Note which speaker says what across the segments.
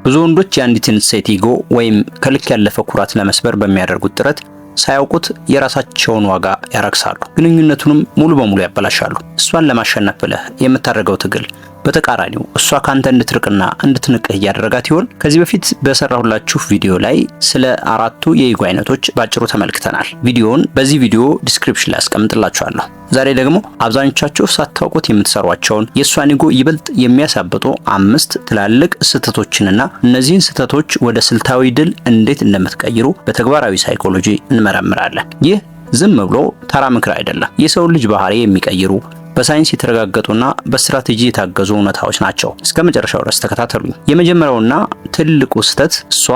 Speaker 1: ብዙ ወንዶች የአንዲትን ሴት ኢጎ ወይም ከልክ ያለፈ ኩራት ለመስበር በሚያደርጉት ጥረት ሳያውቁት የራሳቸውን ዋጋ ያረክሳሉ፣ ግንኙነቱንም ሙሉ በሙሉ ያበላሻሉ። እሷን ለማሸነፍ ብለህ የምታደርገው ትግል በተቃራኒው እሷ ካንተ እንድትርቅና እንድትንቅህ እያደረጋት ይሆን? ከዚህ በፊት በሰራሁላችሁ ቪዲዮ ላይ ስለ 4ቱ የኢጎ አይነቶች ባጭሩ ተመልክተናል። ቪዲዮውን በዚህ ቪዲዮ ዲስክሪፕሽን ላይ አስቀምጥላችኋለሁ። ዛሬ ደግሞ አብዛኞቻችሁ ሳታውቁት የምትሰሯቸውን የእሷን ኢጎ ይበልጥ የሚያሳብጡ 5 ትላልቅ ስህተቶችንና እነዚህን ስህተቶች ወደ ስልታዊ ድል እንዴት እንደምትቀይሩ በተግባራዊ ሳይኮሎጂ እንመረምራለን። ይህ ዝም ብሎ ተራ ምክር አይደለም። የሰውን ልጅ ባህሪ የሚቀይሩ በሳይንስ የተረጋገጡና በስትራቴጂ የታገዙ እውነታዎች ናቸው። እስከ መጨረሻው ድረስ ተከታተሉኝ። የመጀመሪያውና ትልቁ ስህተት እሷ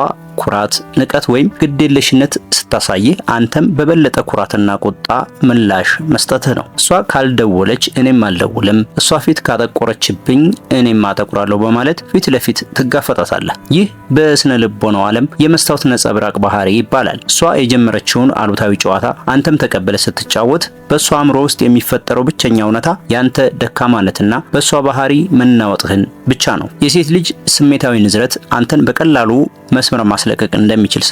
Speaker 1: ኩራት፣ ንቀት ወይም ግዴለሽነት ስታሳይህ አንተም በበለጠ ኩራትና ቁጣ ምላሽ መስጠትህ ነው። እሷ ካልደወለች እኔም አልደውልም፣ እሷ ፊት ካጠቆረችብኝ እኔም አጠቁራለሁ በማለት ፊት ለፊት ትጋፈጣታለህ። ይህ በስነ ልቦናው ዓለም የመስታወት ነጸብራቅ ባህሪ ይባላል። እሷ የጀመረችውን አሉታዊ ጨዋታ አንተም ተቀበለ ስትጫወት በእሷ አእምሮ ውስጥ የሚፈጠረው ብቸኛ እውነታ ያንተ ደካማነትና በእሷ ባህሪ መናወጥህን ብቻ ነው። የሴት ልጅ ስሜታዊ ንዝረት አንተን በቀላሉ መስመር ማስለቀቅ እንደሚችል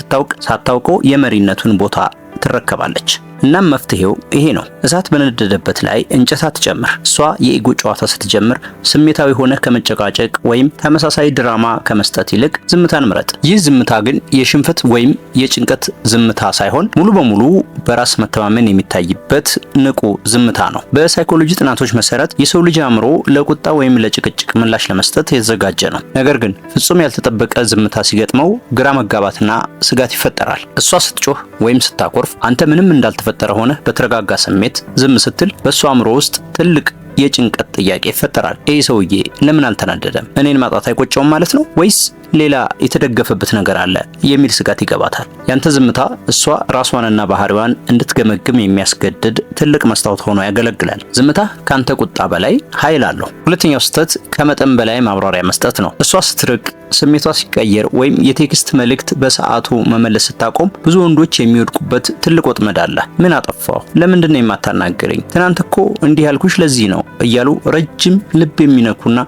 Speaker 1: ሳታውቀው የመሪነቱን ቦታ ትረከባለች። እናም መፍትሄው ይሄ ነው። እሳት በነደደበት ላይ እንጨት አትጨምር። እሷ የኢጎ ጨዋታ ስትጀምር ስሜታዊ ሆነ ከመጨቃጨቅ ወይም ተመሳሳይ ድራማ ከመስጠት ይልቅ ዝምታን ምረጥ። ይህ ዝምታ ግን የሽንፈት ወይም የጭንቀት ዝምታ ሳይሆን ሙሉ በሙሉ በራስ መተማመን የሚታይበት ንቁ ዝምታ ነው። በሳይኮሎጂ ጥናቶች መሰረት የሰው ልጅ አእምሮ ለቁጣ ወይም ለጭቅጭቅ ምላሽ ለመስጠት የተዘጋጀ ነው። ነገር ግን ፍጹም ያልተጠበቀ ዝምታ ሲገጥመው ግራ መጋባትና ስጋት ይፈጠራል። እሷ ስትጮህ ወይም ስታኮርፍ አንተ ምንም እንዳልተፈጠረ ሆነ በተረጋጋ ስሜት ዝም ስትል በእሷ አእምሮ ውስጥ ትልቅ የጭንቀት ጥያቄ ይፈጠራል። ይህ ሰውዬ ለምን አልተናደደም? እኔን ማጣት አይቆጨውም ማለት ነው ወይስ ሌላ የተደገፈበት ነገር አለ የሚል ስጋት ይገባታል። ያንተ ዝምታ እሷ ራሷንና ባህሪዋን እንድትገመግም የሚያስገድድ ትልቅ መስታወት ሆኖ ያገለግላል። ዝምታ ካንተ ቁጣ በላይ ኃይል አለው። ሁለተኛው ስህተት ከመጠን በላይ ማብራሪያ መስጠት ነው። እሷ ስትርቅ፣ ስሜቷ ሲቀየር ወይም የቴክስት መልእክት በሰዓቱ መመለስ ስታቆም ብዙ ወንዶች የሚወድቁበት ትልቅ ወጥመድ አለ። ምን አጠፋው? ለምንድን ነው የማታናገረኝ? ትናንት እኮ እንዲህ ያልኩሽ ለዚህ ነው እያሉ ረጅም ልብ የሚነኩና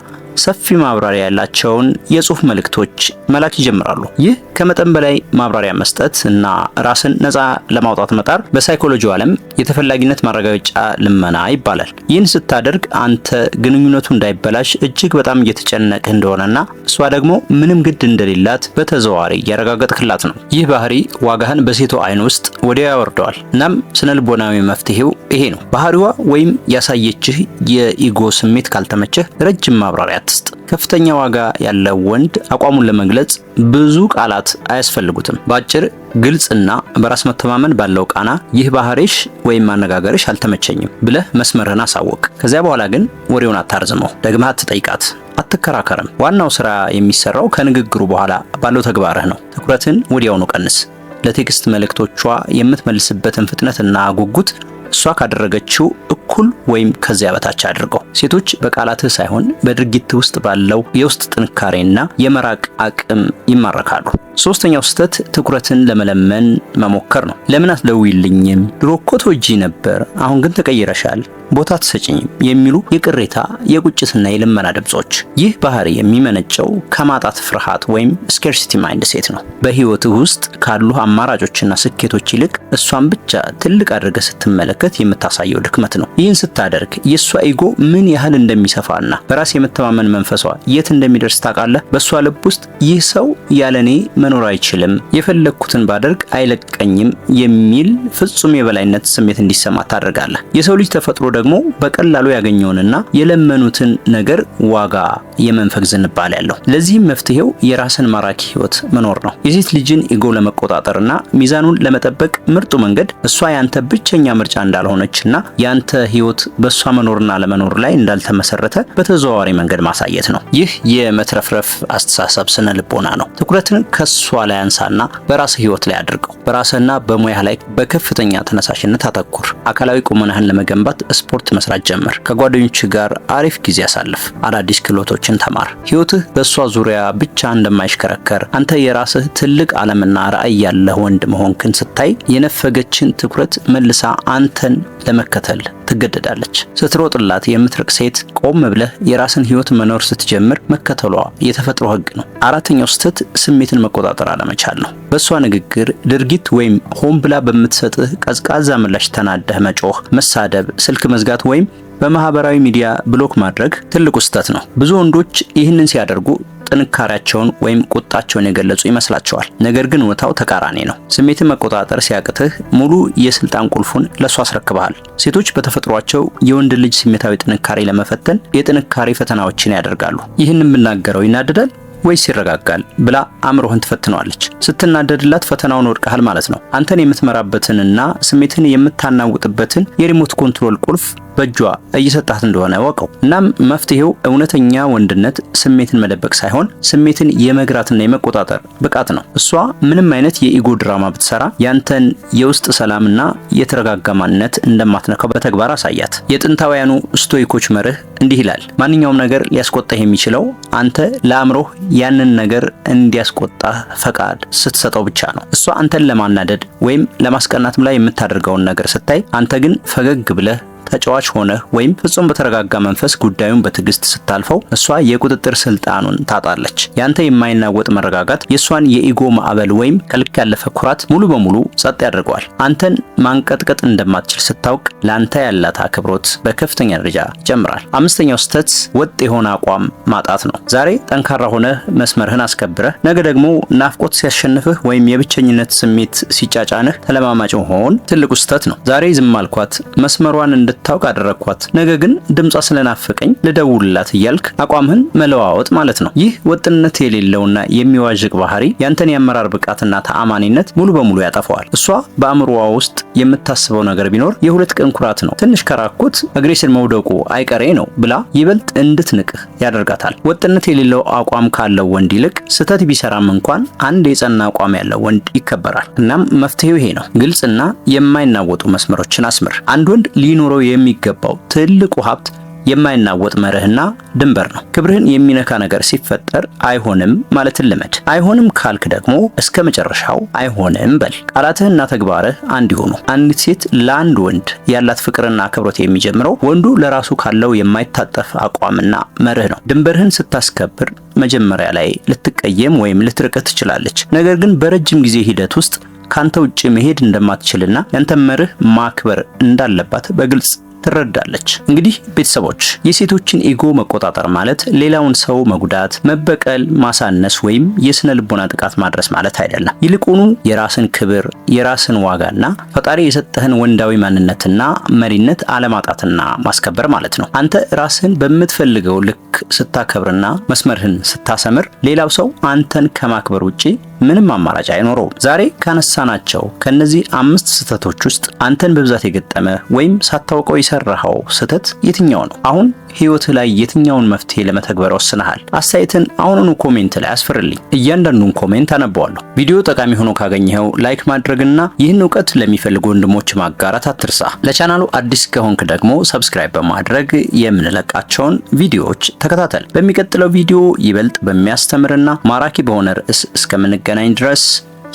Speaker 1: ሰፊ ማብራሪያ ያላቸውን የጽሁፍ መልእክቶች መላክ ይጀምራሉ። ይህ ከመጠን በላይ ማብራሪያ መስጠት እና ራስን ነፃ ለማውጣት መጣር በሳይኮሎጂው ዓለም የተፈላጊነት ማረጋገጫ ልመና ይባላል። ይህን ስታደርግ አንተ ግንኙነቱ እንዳይበላሽ እጅግ በጣም እየተጨነቅህ እንደሆነና እሷ ደግሞ ምንም ግድ እንደሌላት በተዘዋዋሪ እያረጋገጥክላት ነው። ይህ ባህሪ ዋጋህን በሴቷ አይን ውስጥ ወዲያው ያወርደዋል። እናም ስነ ልቦናዊ መፍትሄው ይሄ ነው። ባህሪዋ ወይም ያሳየችህ የኢጎ ስሜት ካልተመቸህ ረጅም ማብራሪያ አትስጥ። ከፍተኛ ዋጋ ያለው ወንድ አቋሙን ለመግለጽ ብዙ ቃላት አያስፈልጉትም። በአጭር ግልጽና በራስ መተማመን ባለው ቃና ይህ ባህሪሽ ወይም አነጋገርሽ አልተመቸኝም ብለህ መስመርህን አሳውቅ። ከዚያ በኋላ ግን ወሬውን አታርዝመው፣ ደግመህ አትጠይቃት፣ አትከራከርም። ዋናው ስራ የሚሰራው ከንግግሩ በኋላ ባለው ተግባርህ ነው። ትኩረትን ወዲያውኑ ቀንስ። ለቴክስት መልእክቶቿ የምትመልስበትን ፍጥነትና ጉጉት እሷ ካደረገችው እኩል ወይም ከዚያ በታች አድርገው። ሴቶች በቃላትህ ሳይሆን በድርጊት ውስጥ ባለው የውስጥ ጥንካሬና የመራቅ አቅም ይማረካሉ። ሶስተኛው ስህተት ትኩረትን ለመለመን መሞከር ነው። ለምን አትደውይልኝም? ድሮ እኮ ትወጂኝ ነበር፣ አሁን ግን ተቀይረሻል፣ ቦታ አትሰጪኝም የሚሉ የቅሬታ የቁጭትና የልመና ድምጾች። ይህ ባህሪ የሚመነጨው ከማጣት ፍርሃት ወይም ስኬርሲቲ ማይንድ ሴት ነው። በህይወትህ ውስጥ ካሉ አማራጮችና ስኬቶች ይልቅ እሷን ብቻ ትልቅ አድርገህ ስትመለከት የምታሳየው ድክመት ነው። ይህን ስታደርግ የእሷ ኢጎ ምን ያህል እንደሚሰፋና በራስ የመተማመን መንፈሷ የት እንደሚደርስ ታውቃለህ። በእሷ ልብ ውስጥ ይህ ሰው ያለኔ መኖር አይችልም፣ የፈለግኩትን ባደርግ አይለቀኝም የሚል ፍጹም የበላይነት ስሜት እንዲሰማ ታደርጋለህ። የሰው ልጅ ተፈጥሮ ደግሞ በቀላሉ ያገኘውንና የለመኑትን ነገር ዋጋ የመንፈግ ዝንባሌ ያለው። ለዚህም መፍትሄው የራስን ማራኪ ህይወት መኖር ነው። የሴት ልጅን ኢጎ ለመቆጣጠርና ሚዛኑን ለመጠበቅ ምርጡ መንገድ እሷ ያንተ ብቸኛ ምርጫ እንዳልሆነችና ያንተ ህይወት በእሷ መኖርና ለመኖር ላይ እንዳልተመሰረተ በተዘዋዋሪ መንገድ ማሳየት ነው። ይህ የመትረፍረፍ አስተሳሰብ ስነ ልቦና ነው። ትኩረትን ከሷ ላይ አንሳና በራስህ ህይወት ላይ አድርገው። በራስህና በሙያህ ላይ በከፍተኛ ተነሳሽነት አተኩር። አካላዊ ቁመናህን ለመገንባት ስፖርት መስራት ጀምር። ከጓደኞች ጋር አሪፍ ጊዜ አሳልፍ። አዳዲስ ክህሎቶችን ተማር። ህይወትህ በእሷ ዙሪያ ብቻ እንደማይሽከረከር አንተ የራስህ ትልቅ ዓለምና ራዕይ ያለ ያለህ ወንድ መሆንክን ስታይ የነፈገችን ትኩረት መልሳ አንተን ለመከተል ትገደዳለች። ስትሮጥላት የምትርቅ ሴት ቆም ብለህ የራስን ህይወት መኖር ስትጀምር መከተሏ የተፈጥሮ ህግ ነው። አራተኛው ስህተት ስሜትን መቆጣጠር አለመቻል ነው። በእሷ ንግግር፣ ድርጊት ወይም ሆን ብላ በምትሰጥህ ቀዝቃዛ ምላሽ ተናደህ መጮህ፣ መሳደብ፣ ስልክ መዝጋት ወይም በማህበራዊ ሚዲያ ብሎክ ማድረግ ትልቁ ስህተት ነው። ብዙ ወንዶች ይህንን ሲያደርጉ ጥንካሬያቸውን ወይም ቁጣቸውን የገለጹ ይመስላቸዋል። ነገር ግን እውነታው ተቃራኒ ነው። ስሜትን መቆጣጠር ሲያቅትህ ሙሉ የስልጣን ቁልፉን ለሱ አስረክበሃል። ሴቶች በተፈጥሯቸው የወንድ ልጅ ስሜታዊ ጥንካሬ ለመፈተን የጥንካሬ ፈተናዎችን ያደርጋሉ። ይህን የምናገረው ይናደዳል ወይስ ይረጋጋል ብላ አእምሮህን ትፈትነዋለች። ስትናደድላት ፈተናውን ወድቀሃል ማለት ነው። አንተን የምትመራበትንና ስሜትን የምታናውጥበትን የሪሞት ኮንትሮል ቁልፍ በእጇ እየሰጣት እንደሆነ ወቀው። እናም መፍትሄው እውነተኛ ወንድነት ስሜትን መደበቅ ሳይሆን ስሜትን የመግራትና የመቆጣጠር ብቃት ነው። እሷ ምንም አይነት የኢጎ ድራማ ብትሰራ ያንተን የውስጥ ሰላምና የተረጋጋ ማንነት እንደማትነካው በተግባር አሳያት። የጥንታውያኑ ስቶይኮች መርህ እንዲህ ይላል፣ ማንኛውም ነገር ሊያስቆጣህ የሚችለው አንተ ለአእምሮህ ያንን ነገር እንዲያስቆጣህ ፈቃድ ስትሰጠው ብቻ ነው። እሷ አንተን ለማናደድ ወይም ለማስቀናትም ላይ የምታደርገውን ነገር ስታይ አንተ ግን ፈገግ ብለህ ተጫዋች ሆነህ ወይም ፍጹም በተረጋጋ መንፈስ ጉዳዩን በትዕግስት ስታልፈው እሷ የቁጥጥር ስልጣኑን ታጣለች። ያንተ የማይናወጥ መረጋጋት የእሷን የኢጎ ማዕበል ወይም ከልክ ያለፈ ኩራት ሙሉ በሙሉ ጸጥ ያደርገዋል። አንተን ማንቀጥቀጥ እንደማትችል ስታውቅ ለአንተ ያላት አክብሮት በከፍተኛ ደረጃ ይጨምራል። አምስተኛው ስህተት ወጥ የሆነ አቋም ማጣት ነው። ዛሬ ጠንካራ ሆነህ መስመርህን አስከብረህ ነገ ደግሞ ናፍቆት ሲያሸንፍህ ወይም የብቸኝነት ስሜት ሲጫጫንህ ተለማማጭ መሆን ትልቁ ስህተት ነው። ዛሬ ዝም አልኳት መስመሯን ታውቅ አደረኳት፣ ነገ ግን ድምጿ ስለናፈቀኝ ልደውልላት እያልክ አቋምህን መለዋወጥ ማለት ነው። ይህ ወጥነት የሌለውና የሚዋዥቅ ባህሪ ያንተን የአመራር ብቃትና ተአማኒነት ሙሉ በሙሉ ያጠፋዋል። እሷ በአእምሮዋ ውስጥ የምታስበው ነገር ቢኖር የሁለት ቀን ኩራት ነው፣ ትንሽ ከራኩት እግሬ ስር መውደቁ አይቀሬ ነው ብላ ይበልጥ እንድትንቅህ ያደርጋታል። ወጥነት የሌለው አቋም ካለው ወንድ ይልቅ ስህተት ቢሰራም እንኳን አንድ የጸና አቋም ያለው ወንድ ይከበራል። እናም መፍትሄው ይሄ ነው። ግልጽና የማይናወጡ መስመሮችን አስምር። አንድ ወንድ ሊኖረው የሚገባው ትልቁ ሀብት የማይናወጥ መርህና ድንበር ነው። ክብርህን የሚነካ ነገር ሲፈጠር አይሆንም ማለትን ልመድ። አይሆንም ካልክ ደግሞ እስከ መጨረሻው አይሆንም በል። ቃላትህና ተግባርህ አንድ ይሁኑ። አንዲት ሴት ለአንድ ወንድ ያላት ፍቅርና አክብሮት የሚጀምረው ወንዱ ለራሱ ካለው የማይታጠፍ አቋምና መርህ ነው። ድንበርህን ስታስከብር መጀመሪያ ላይ ልትቀየም ወይም ልትርቅህ ትችላለች። ነገር ግን በረጅም ጊዜ ሂደት ውስጥ ካንተ ውጪ መሄድ እንደማትችልና ያንተ መርህ ማክበር እንዳለባት በግልጽ ትረዳለች። እንግዲህ ቤተሰቦች የሴቶችን ኢጎ መቆጣጠር ማለት ሌላውን ሰው መጉዳት፣ መበቀል፣ ማሳነስ ወይም የስነ ልቦና ጥቃት ማድረስ ማለት አይደለም። ይልቁኑ የራስን ክብር፣ የራስን ዋጋና ፈጣሪ የሰጠህን ወንዳዊ ማንነትና መሪነት አለማጣትና ማስከበር ማለት ነው። አንተ ራስህን በምትፈልገው ልክ ስታከብርና መስመርህን ስታሰምር ሌላው ሰው አንተን ከማክበር ውጪ ምንም አማራጭ አይኖረውም። ዛሬ ካነሳናቸው ከነዚህ 5 ስህተቶች ውስጥ አንተን በብዛት የገጠመ ወይም ሳታውቀው የሰራኸው ስህተት የትኛው ነው? አሁን ህይወትህ ላይ የትኛውን መፍትሄ ለመተግበር ወስነሃል? አስተያየትን አሁኑኑ ኮሜንት ላይ አስፍርልኝ። እያንዳንዱን ኮሜንት አነባዋለሁ። ቪዲዮ ጠቃሚ ሆኖ ካገኘኸው ላይክ ማድረግና ይህን እውቀት ለሚፈልጉ ወንድሞች ማጋራት አትርሳ። ለቻናሉ አዲስ ከሆንክ ደግሞ ሰብስክራይብ በማድረግ የምንለቃቸውን ቪዲዮዎች ተከታተል። በሚቀጥለው ቪዲዮ ይበልጥ በሚያስተምርና ማራኪ በሆነ ርዕስ እስከምንገናኝ ድረስ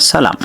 Speaker 1: ሰላም።